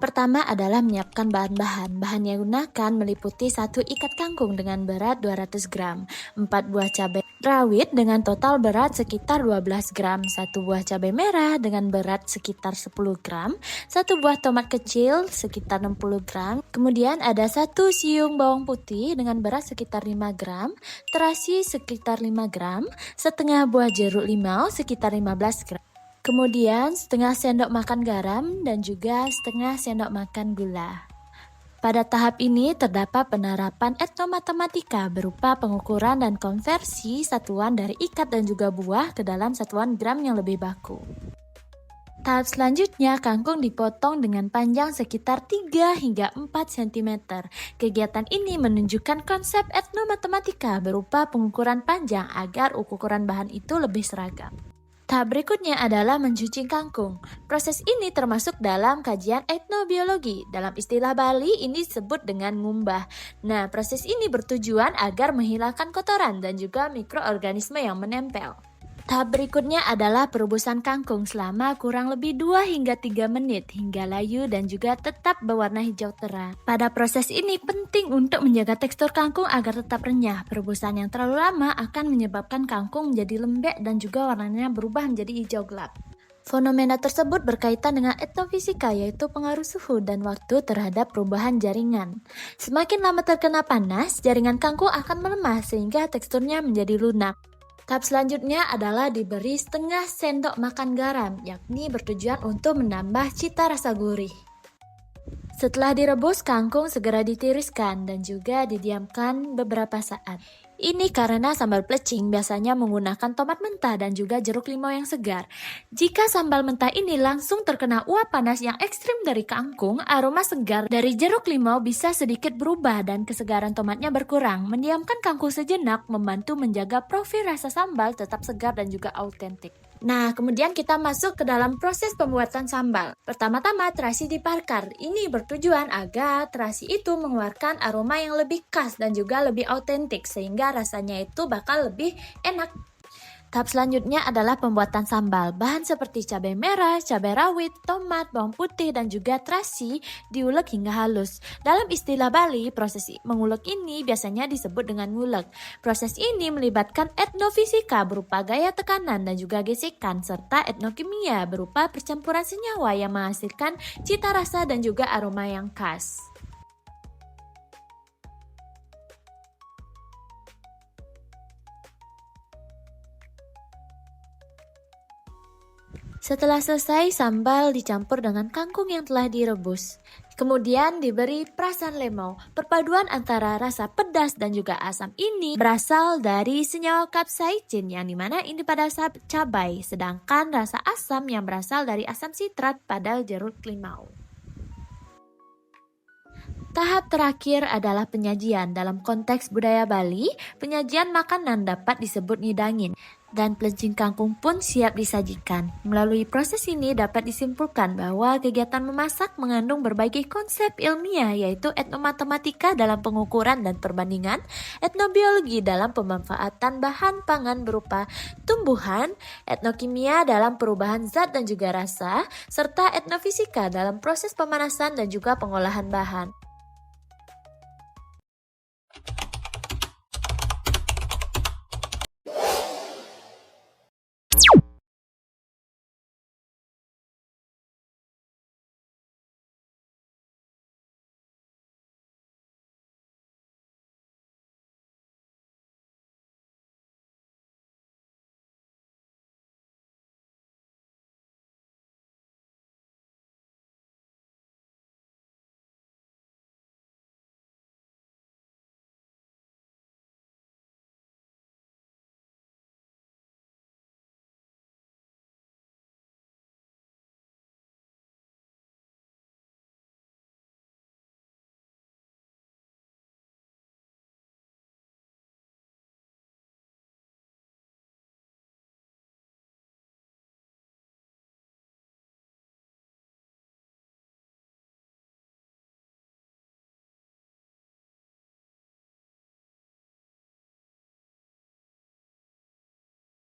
pertama adalah menyiapkan bahan-bahan. Bahan yang digunakan meliputi 1 ikat kangkung dengan berat 200 gram, 4 buah cabai rawit dengan total berat sekitar 12 gram, 1 buah cabai merah dengan berat sekitar 10 gram, 1 buah tomat kecil sekitar 60 gram, kemudian ada 1 siung bawang putih dengan berat sekitar 5 gram, terasi sekitar 5 gram, setengah buah jeruk limau sekitar 15 gram. Kemudian setengah sendok makan garam dan juga setengah sendok makan gula. Pada tahap ini terdapat penerapan etnomatematika berupa pengukuran dan konversi satuan dari ikat dan juga buah ke dalam satuan gram yang lebih baku. Tahap selanjutnya, kangkung dipotong dengan panjang sekitar 3 hingga 4 cm. Kegiatan ini menunjukkan konsep etnomatematika berupa pengukuran panjang agar ukuran bahan itu lebih seragam. Tahap berikutnya adalah mencuci kangkung. Proses ini termasuk dalam kajian etnobiologi. Dalam istilah Bali ini disebut dengan ngumbah. Nah, proses ini bertujuan agar menghilangkan kotoran dan juga mikroorganisme yang menempel. Tahap berikutnya adalah perebusan kangkung selama kurang lebih 2 hingga 3 menit hingga layu dan juga tetap berwarna hijau terang. Pada proses ini penting untuk menjaga tekstur kangkung agar tetap renyah. Perebusan yang terlalu lama akan menyebabkan kangkung menjadi lembek dan juga warnanya berubah menjadi hijau gelap. Fenomena tersebut berkaitan dengan etnofisika, yaitu pengaruh suhu dan waktu terhadap perubahan jaringan. Semakin lama terkena panas, jaringan kangkung akan melemah sehingga teksturnya menjadi lunak. Tahap selanjutnya adalah diberi setengah sendok makan garam, yakni bertujuan untuk menambah cita rasa gurih. Setelah direbus, kangkung segera ditiriskan dan juga didiamkan beberapa saat. Ini karena sambal plecing biasanya menggunakan tomat mentah dan juga jeruk limau yang segar. Jika sambal mentah ini langsung terkena uap panas yang ekstrim dari kangkung, aroma segar dari jeruk limau bisa sedikit berubah dan kesegaran tomatnya berkurang. Mendiamkan kangkung sejenak membantu menjaga profil rasa sambal tetap segar dan juga autentik. Nah, kemudian kita masuk ke dalam proses pembuatan sambal. Pertama-tama terasi dibakar. Ini bertujuan agar terasi itu mengeluarkan aroma yang lebih khas dan juga lebih autentik sehingga rasanya itu bakal lebih enak. Tahap selanjutnya adalah pembuatan sambal. Bahan seperti cabai merah, cabai rawit, tomat, bawang putih, dan juga terasi diulek hingga halus. Dalam istilah Bali, proses mengulek ini biasanya disebut dengan ngulek. Proses ini melibatkan etnofisika berupa gaya tekanan dan juga gesekan, serta etnokimia berupa percampuran senyawa yang menghasilkan cita rasa dan juga aroma yang khas. Setelah selesai, sambal dicampur dengan kangkung yang telah direbus. Kemudian diberi perasan lemau. Perpaduan antara rasa pedas dan juga asam ini berasal dari senyawa capsaicin yang dimana ini pada cabai, sedangkan rasa asam yang berasal dari asam sitrat pada jeruk limau. Tahap terakhir adalah penyajian. Dalam konteks budaya Bali, penyajian makanan dapat disebut ngidangin, dan plecing kangkung pun siap disajikan. Melalui proses ini dapat disimpulkan bahwa kegiatan memasak mengandung berbagai konsep ilmiah, yaitu etnomatematika dalam pengukuran dan perbandingan, etnobiologi dalam pemanfaatan bahan pangan berupa tumbuhan, etnokimia dalam perubahan zat dan juga rasa, serta etnofisika dalam proses pemanasan dan juga pengolahan bahan.